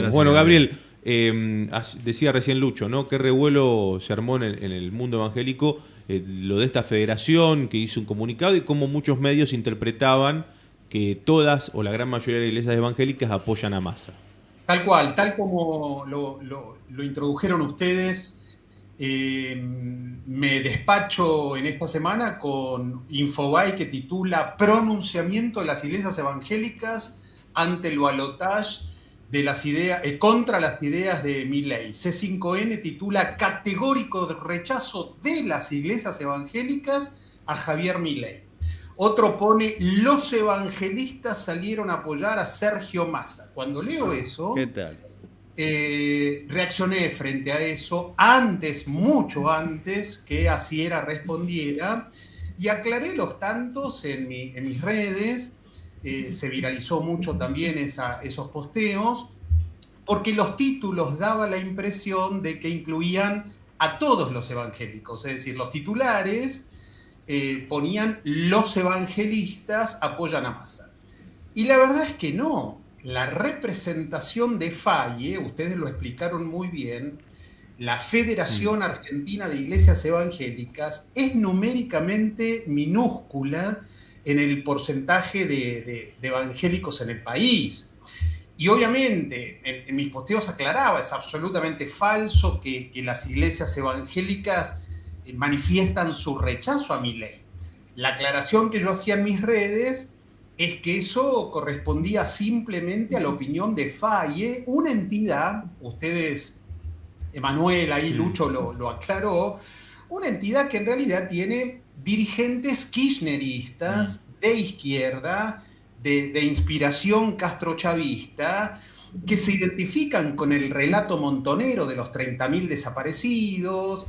Gracias, Bueno, Gabriel. Gabriel, decía recién Lucho, ¿no? Qué revuelo se armó en el mundo evangélico, lo de esta federación que hizo un comunicado y cómo muchos medios interpretaban que todas o la gran mayoría de las iglesias evangélicas apoyan a Massa. Tal cual, tal como lo introdujeron ustedes, me despacho en esta semana con Infobae que titula Pronunciamiento de las iglesias evangélicas ante el balotaje de las ideas, contra las ideas de Milei. C5N titula Categórico rechazo de las iglesias evangélicas a Javier Milei. Otro pone, los evangelistas salieron a apoyar a Sergio Massa. Cuando leo eso, ¿Qué tal? reaccioné frente a eso antes, mucho antes que Asiera respondiera, y aclaré los tantos en mis redes. Se viralizó mucho también esos posteos, porque los títulos daban la impresión de que incluían a todos los evangélicos, es decir, los titulares ponían los evangelistas apoyan a Massa. Y la verdad es que no. La representación de Faye, ustedes lo explicaron muy bien, la Federación Argentina de Iglesias Evangélicas es numéricamente minúscula en el porcentaje de evangélicos en el país. Y obviamente, en mis posteos aclaraba, es absolutamente falso que las iglesias evangélicas manifiestan su rechazo a Milei. La aclaración que yo hacía en mis redes es que eso correspondía simplemente a la opinión de Faye, una entidad, ustedes, Emanuel, ahí Lucho lo aclaró, una entidad que en realidad tiene dirigentes kirchneristas de izquierda, de inspiración castrochavista, que se identifican con el relato montonero de los 30.000 desaparecidos,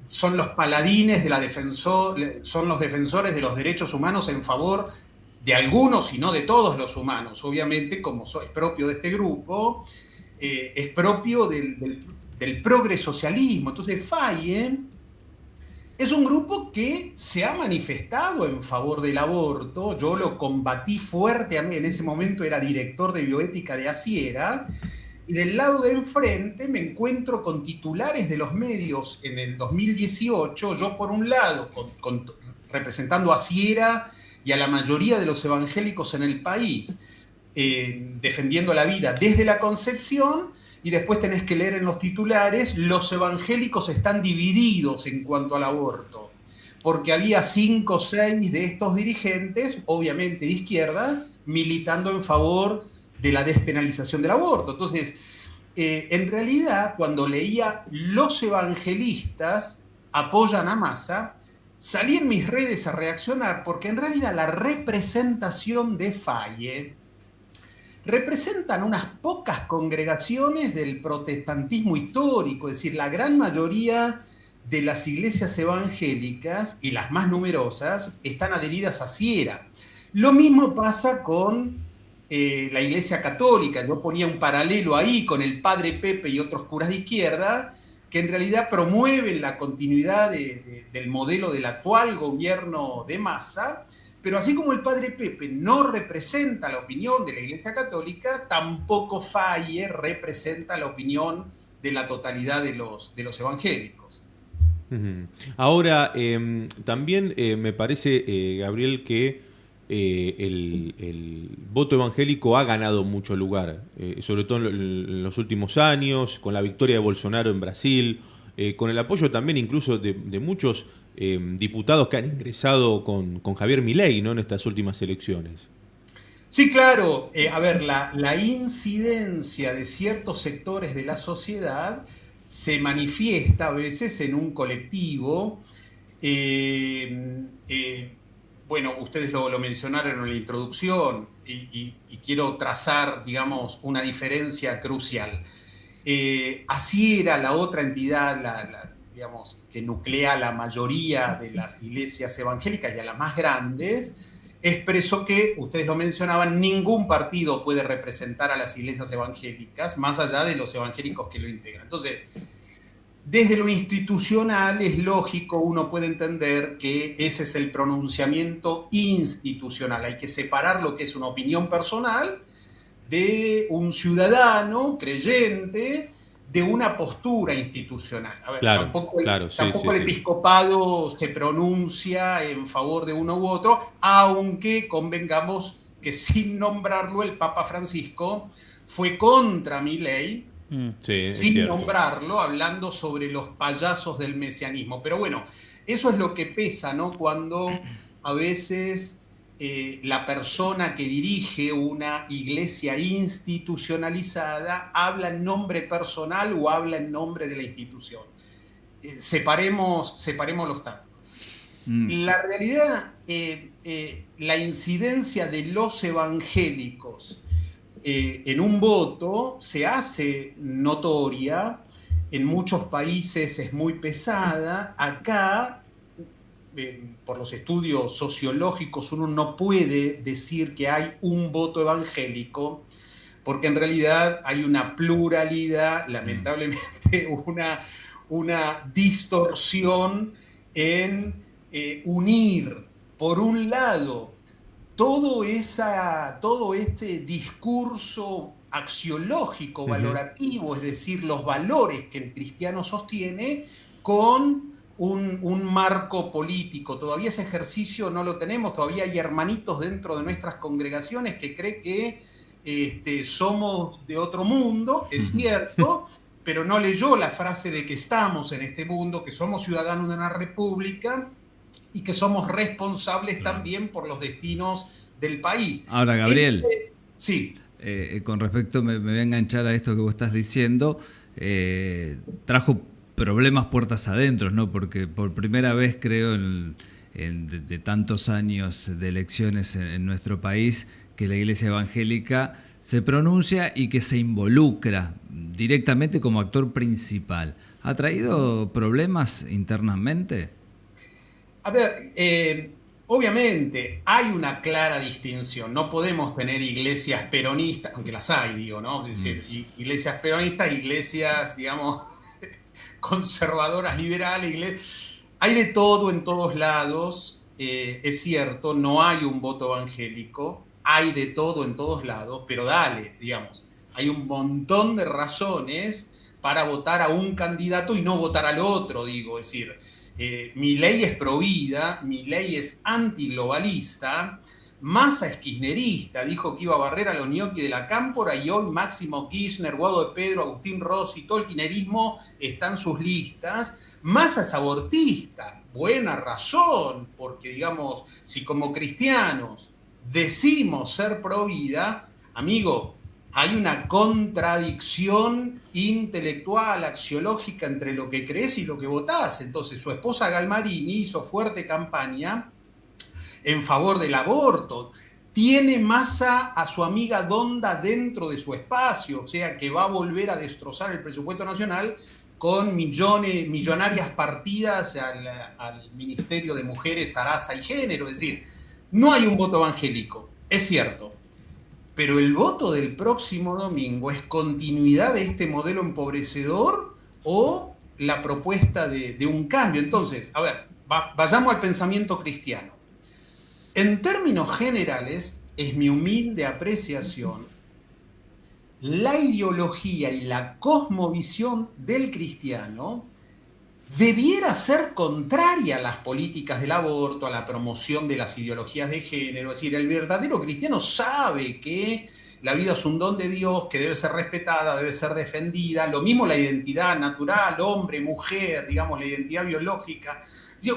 son los paladines de son los defensores de los derechos humanos en favor de algunos y no de todos los humanos, obviamente, como es propio de este grupo, es propio del progresocialismo. Entonces, Faye es un grupo que se ha manifestado en favor del aborto. Yo lo combatí fuerte, en ese momento era director de bioética de Asiera, y del lado de enfrente me encuentro con titulares de los medios en el 2018, yo por un lado representando a Asiera y a la mayoría de los evangélicos en el país, defendiendo la vida desde la concepción, y después tenés que leer en los titulares, los evangélicos están divididos en cuanto al aborto, porque había 5 o 6 de estos dirigentes, obviamente de izquierda, militando en favor de la despenalización del aborto. Entonces, en realidad, cuando leía los evangelistas apoyan a Massa, salí en mis redes a reaccionar, porque en realidad la representación de Faye representan unas pocas congregaciones del protestantismo histórico, es decir, la gran mayoría de las iglesias evangélicas, y las más numerosas, están adheridas a Siera. Lo mismo pasa con la Iglesia Católica. Yo ponía un paralelo ahí con el Padre Pepe y otros curas de izquierda, que en realidad promueven la continuidad del modelo del actual gobierno de Massa. Pero así como el Padre Pepe no representa la opinión de la Iglesia Católica, tampoco Faye representa la opinión de la totalidad de los evangélicos. Ahora, también me parece, Gabriel, que el voto evangélico ha ganado mucho lugar, sobre todo en los últimos años, con la victoria de Bolsonaro en Brasil, con el apoyo también incluso de muchos diputados que han ingresado con Javier Milei, ¿no?, en estas últimas elecciones. Sí, claro. A ver, la incidencia de ciertos sectores de la sociedad se manifiesta a veces en un colectivo. Bueno, ustedes lo mencionaron en la introducción y quiero trazar, digamos, una diferencia crucial. Así era la otra entidad, digamos, que nuclea la mayoría de las iglesias evangélicas y a las más grandes, expresó que, ustedes lo mencionaban, ningún partido puede representar a las iglesias evangélicas más allá de los evangélicos que lo integran. Entonces, desde lo institucional es lógico, uno puede entender que ese es el pronunciamiento institucional. Hay que separar lo que es una opinión personal de un ciudadano creyente de una postura institucional. A ver, Claro, tampoco, claro, sí, tampoco sí, el sí. episcopado se pronuncia en favor de uno u otro, aunque convengamos que sin nombrarlo el Papa Francisco fue contra Milei, Sí, es sin cierto. nombrarlo, hablando sobre los payasos del mesianismo. Pero bueno, eso es lo que pesa, ¿no? Cuando a veces la persona que dirige una iglesia institucionalizada habla en nombre personal o habla en nombre de la institución. Separemos los tantos. La realidad, la incidencia de los evangélicos en un voto se hace notoria, en muchos países es muy pesada, acá, por los estudios sociológicos, uno no puede decir que hay un voto evangélico, porque en realidad hay una pluralidad, lamentablemente una distorsión en unir, por un lado, todo ese discurso axiológico, valorativo, es decir, los valores que el cristiano sostiene, con un marco político. Todavía ese ejercicio no lo tenemos, todavía hay hermanitos dentro de nuestras congregaciones que creen que somos de otro mundo, es cierto, pero no leyó la frase de que estamos en este mundo, que somos ciudadanos de una república y que somos responsables también por los destinos del país. Ahora, Gabriel, sí. Con respecto, me voy a enganchar a esto que vos estás diciendo, trajo problemas puertas adentro, ¿no? Porque por primera vez, creo, de tantos años de elecciones en nuestro país, que la Iglesia Evangélica se pronuncia y que se involucra directamente como actor principal. ¿Ha traído problemas internamente? A ver, obviamente hay una clara distinción. No podemos tener iglesias peronistas, aunque las hay, digo, ¿no? Es decir, iglesias peronistas, iglesias, digamos, conservadoras, liberales. Hay de todo en todos lados, es cierto, no hay un voto evangélico, hay de todo en todos lados, pero dale, digamos, hay un montón de razones para votar a un candidato y no votar al otro, digo, es decir, Milei es provida, Milei es antiglobalista, Massa es kirchnerista, dijo que iba a barrer a los ñoquis de la cámpora y hoy Máximo Kirchner, Guado de Pedro, Agustín Rossi, todo el kirchnerismo está en sus listas. Massa es abortista, buena razón, porque digamos, si como cristianos decimos ser provida, amigo, hay una contradicción intelectual, axiológica entre lo que crees y lo que votás. Entonces, su esposa Galmarini hizo fuerte campaña en favor del aborto. Tiene Massa a su amiga Donda dentro de su espacio, o sea que va a volver a destrozar el presupuesto nacional con millonarias partidas al Ministerio de Mujeres, Sarasa y Género. Es decir, no hay un voto evangélico, es cierto. Pero el voto del próximo domingo es continuidad de este modelo empobrecedor o la propuesta de un cambio. Entonces, a ver, vayamos al pensamiento cristiano. En términos generales, es mi humilde apreciación, la ideología y la cosmovisión del cristiano debiera ser contraria a las políticas del aborto, a la promoción de las ideologías de género. Es decir, el verdadero cristiano sabe que la vida es un don de Dios, que debe ser respetada, debe ser defendida. Lo mismo la identidad natural, hombre, mujer, digamos, la identidad biológica.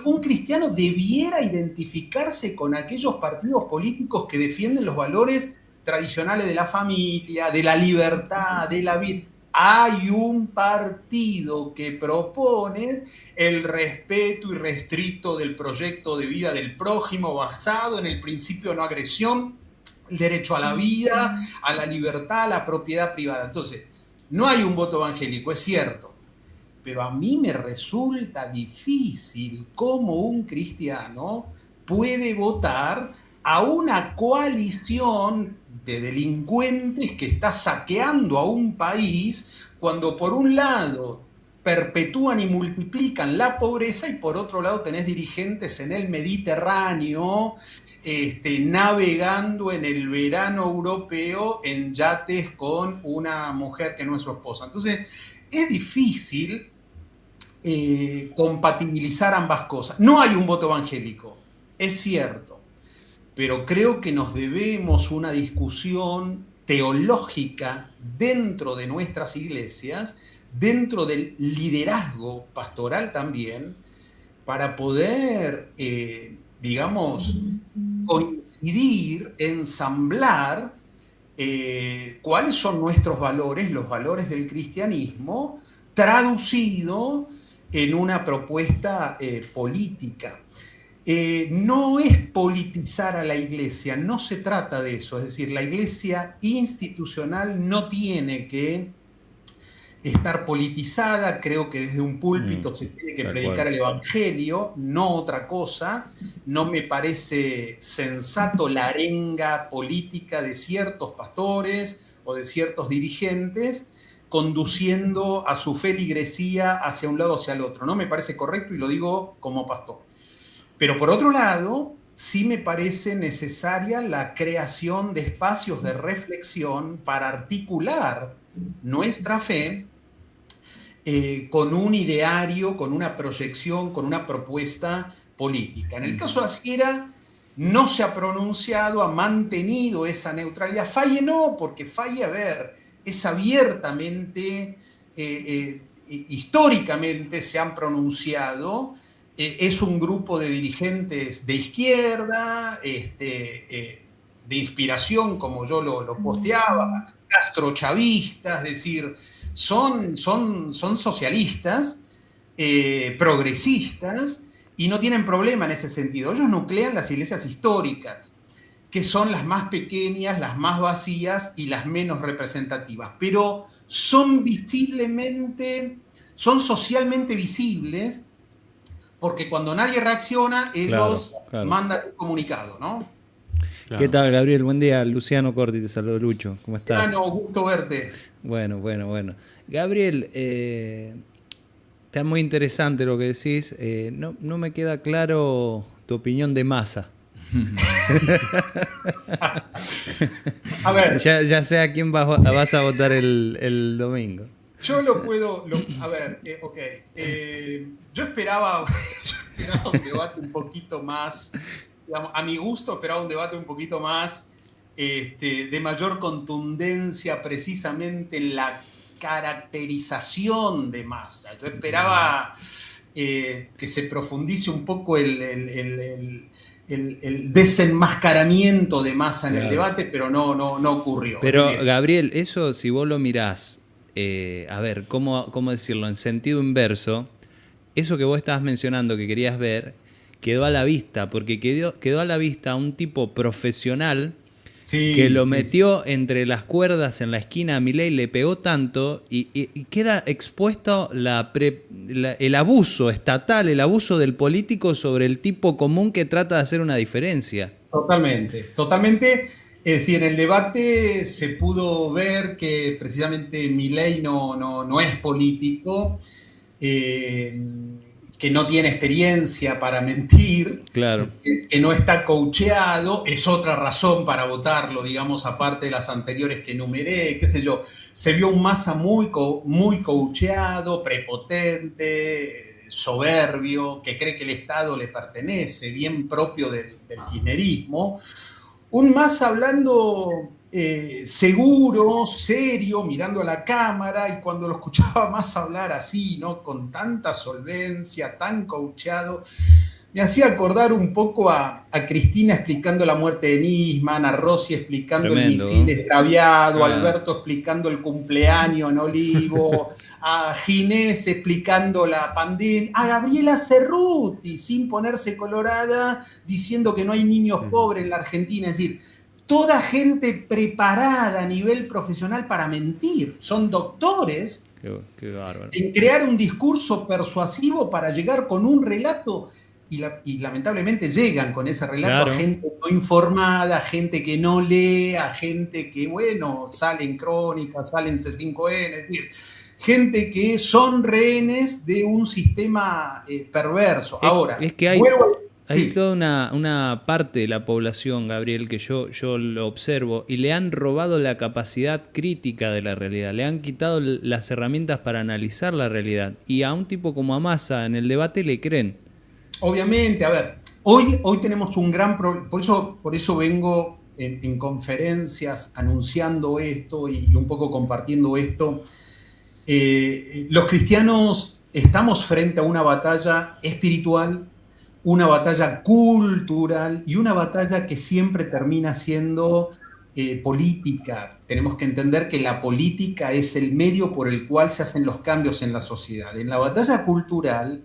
Un cristiano debiera identificarse con aquellos partidos políticos que defienden los valores tradicionales de la familia, de la libertad, de la vida. Hay un partido que propone el respeto irrestricto del proyecto de vida del prójimo basado en el principio de no agresión, el derecho a la vida, a la libertad, a la propiedad privada. Entonces, no hay un voto evangélico, es cierto, pero a mí me resulta difícil cómo un cristiano puede votar a una coalición de delincuentes que está saqueando a un país cuando por un lado perpetúan y multiplican la pobreza, y por otro lado tenés dirigentes en el Mediterráneo navegando en el verano europeo en yates con una mujer que no es su esposa. Entonces, es difícil compatibilizar ambas cosas. No hay un voto evangélico, es cierto, pero creo que nos debemos una discusión teológica dentro de nuestras iglesias, dentro del liderazgo pastoral también, para poder, digamos, coincidir, ensamblar cuáles son nuestros valores, los valores del cristianismo, traducido en una propuesta política. No es politizar a la iglesia, no se trata de eso, es decir, la iglesia institucional no tiene que estar politizada, creo que desde un púlpito se tiene que predicar el evangelio, no otra cosa. No me parece sensato la arenga política de ciertos pastores o de ciertos dirigentes conduciendo a su feligresía hacia un lado o hacia el otro. No me parece correcto y lo digo como pastor. Pero por otro lado, sí me parece necesaria la creación de espacios de reflexión para articular nuestra fe con un ideario, con una proyección, con una propuesta política. En el caso de Asiera, no se ha pronunciado, ha mantenido esa neutralidad. Faye no, porque Faye, a ver, es abiertamente, históricamente se han pronunciado, es un grupo de dirigentes de izquierda, de inspiración, como yo lo posteaba, castrochavistas, es decir, son socialistas, progresistas, y no tienen problema en ese sentido. Ellos nuclean las iglesias históricas, que son las más pequeñas, las más vacías y las menos representativas, pero son socialmente visibles, porque cuando nadie reacciona, ellos mandan un comunicado, ¿no? Claro. ¿Qué tal, Gabriel? Buen día. Luciano Corti, te saludo, Lucho. ¿Cómo estás? Luciano, gusto verte. Bueno. Gabriel, está muy interesante lo que decís. No me queda claro tu opinión de Massa. A ver. Ya sé a quién vas a votar el domingo. Yo lo puedo... a ver, ok. Yo esperaba un debate un poquito más... Digamos, a mi gusto esperaba un debate un poquito más de mayor contundencia precisamente en la caracterización de Massa. Yo esperaba que se profundice un poco el desenmascaramiento de Massa en el debate, pero no ocurrió. Pero, Gabriel, eso si vos lo mirás, a ver, ¿cómo decirlo? En sentido inverso, eso que vos estabas mencionando que querías ver, quedó a la vista, porque quedó a la vista un tipo profesional que lo metió entre las cuerdas en la esquina a Milei, le pegó tanto y queda expuesto el abuso estatal, el abuso del político sobre el tipo común que trata de hacer una diferencia. Totalmente. Es decir, en el debate se pudo ver que precisamente Milei no es político, que no tiene experiencia para mentir, claro, que no está coacheado, es otra razón para votarlo, digamos, aparte de las anteriores que enumeré, qué sé yo. Se vio un Massa muy coacheado, prepotente, soberbio, que cree que el Estado le pertenece, bien propio del kirchnerismo. Un Massa hablando seguro, serio, mirando a la cámara, y cuando lo escuchaba más hablar así, ¿no? Con tanta solvencia, tan coacheado, me hacía acordar un poco a Cristina explicando la muerte de Nisman, a Rossi explicando el misil extraviado, a Alberto explicando el cumpleaños en Olivo, a Ginés explicando la pandemia, a Gabriela Cerruti, sin ponerse colorada, diciendo que no hay niños pobres en la Argentina. Es decir, toda gente preparada a nivel profesional para mentir. Son doctores qué bárbaro. en crear un discurso persuasivo para llegar con un relato y lamentablemente llegan con ese relato Claro. a gente no informada, a gente que no lee, a gente que, bueno, sale en Crónicas, sale en C5N, es decir, gente que son rehenes de un sistema perverso. Ahora, Es que hay, vuelvo hay sí. toda una parte de la población, Gabriel, que yo lo observo, y le han robado la capacidad crítica de la realidad, le han quitado las herramientas para analizar la realidad, y a un tipo como a Massa en el debate le creen. Obviamente, a ver, hoy tenemos un gran problema, por eso vengo en conferencias anunciando esto y un poco compartiendo esto. Los cristianos estamos frente a una batalla espiritual, una batalla cultural y una batalla que siempre termina siendo política. Tenemos que entender que la política es el medio por el cual se hacen los cambios en la sociedad. En la batalla cultural,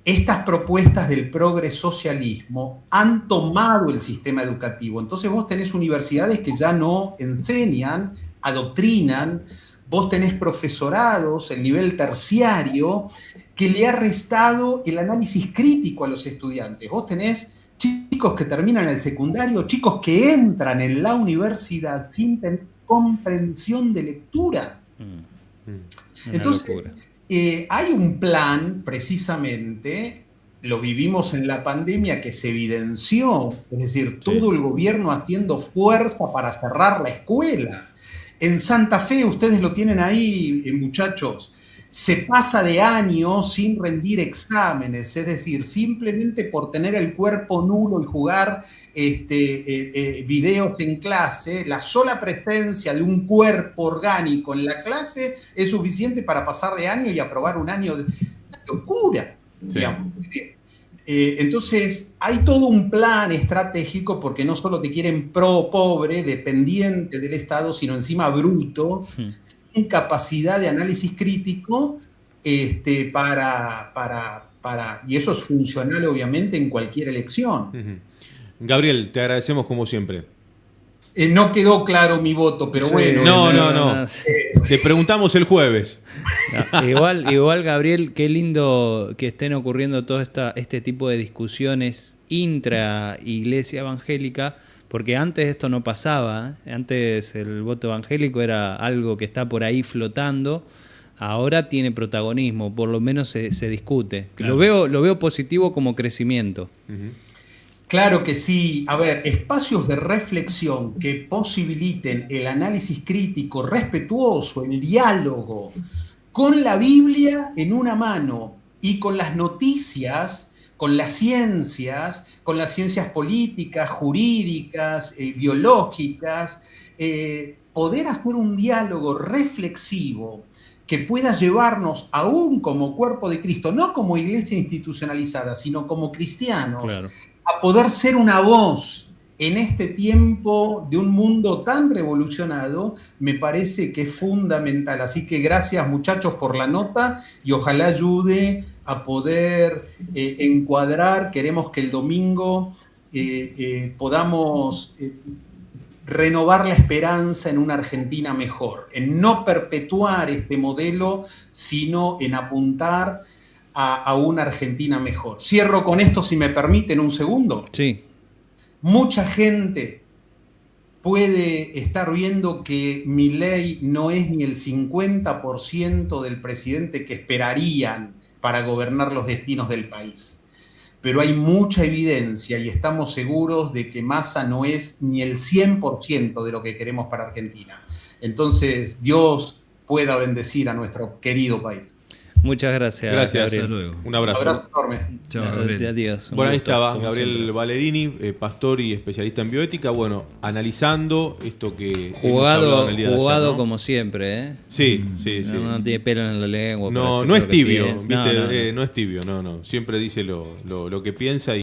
estas propuestas del progresocialismo han tomado el sistema educativo. Entonces vos tenés universidades que ya no enseñan, adoctrinan, vos tenés profesorados, el nivel terciario, que le ha restado el análisis crítico a los estudiantes. Vos tenés chicos que terminan el secundario, chicos que entran en la universidad sin tener comprensión de lectura. Entonces, hay un plan, precisamente, lo vivimos en la pandemia, que se evidenció, es decir, todo el gobierno haciendo fuerza para cerrar la escuela. En Santa Fe, ustedes lo tienen ahí, muchachos, se pasa de año sin rendir exámenes, es decir, simplemente por tener el cuerpo nulo y jugar videos en clase, la sola presencia de un cuerpo orgánico en la clase es suficiente para pasar de año y aprobar un año de locura, digamos. Entonces, hay todo un plan estratégico porque no solo te quieren pobre, dependiente del Estado, sino encima bruto, sin capacidad de análisis crítico, y eso es funcional obviamente en cualquier elección. Gabriel, te agradecemos como siempre. No quedó claro mi voto, pero bueno. No. Te preguntamos el jueves. Igual, Gabriel, qué lindo que estén ocurriendo todo este tipo de discusiones intra-iglesia evangélica, porque antes esto no pasaba. Antes el voto evangélico era algo que está por ahí flotando. Ahora tiene protagonismo, por lo menos se discute. Claro. Lo veo positivo como crecimiento. Claro que sí. A ver, espacios de reflexión que posibiliten el análisis crítico respetuoso, el diálogo, con la Biblia en una mano y con las noticias, con las ciencias políticas, jurídicas, biológicas, poder hacer un diálogo reflexivo que pueda llevarnos aún como cuerpo de Cristo, no como iglesia institucionalizada, sino como cristianos, claro, a poder ser una voz en este tiempo de un mundo tan revolucionado, me parece que es fundamental. Así que gracias, muchachos, por la nota y ojalá ayude a poder encuadrar. Queremos que el domingo podamos renovar la esperanza en una Argentina mejor, en no perpetuar este modelo, sino en apuntar a una Argentina mejor. Cierro con esto, si me permiten, un segundo. Sí. Mucha gente puede estar viendo que Milei no es ni el 50% del presidente que esperarían para gobernar los destinos del país. Pero hay mucha evidencia y estamos seguros de que Massa no es ni el 100% de lo que queremos para Argentina. Entonces, Dios pueda bendecir a nuestro querido país. Muchas gracias. Gracias. Hasta luego. Un abrazo. Un abrazo enorme. Chao, Gabriel. Adiós. Bueno, ahí estaba Gabriel Ballerini, pastor y especialista en bioética, bueno, analizando esto que hemos hablado en el día de ayer, ¿no? Como siempre, ¿eh? Sí. No tiene pelo en la lengua. No es tibio, ¿viste? No es tibio, no. Siempre dice lo que piensa y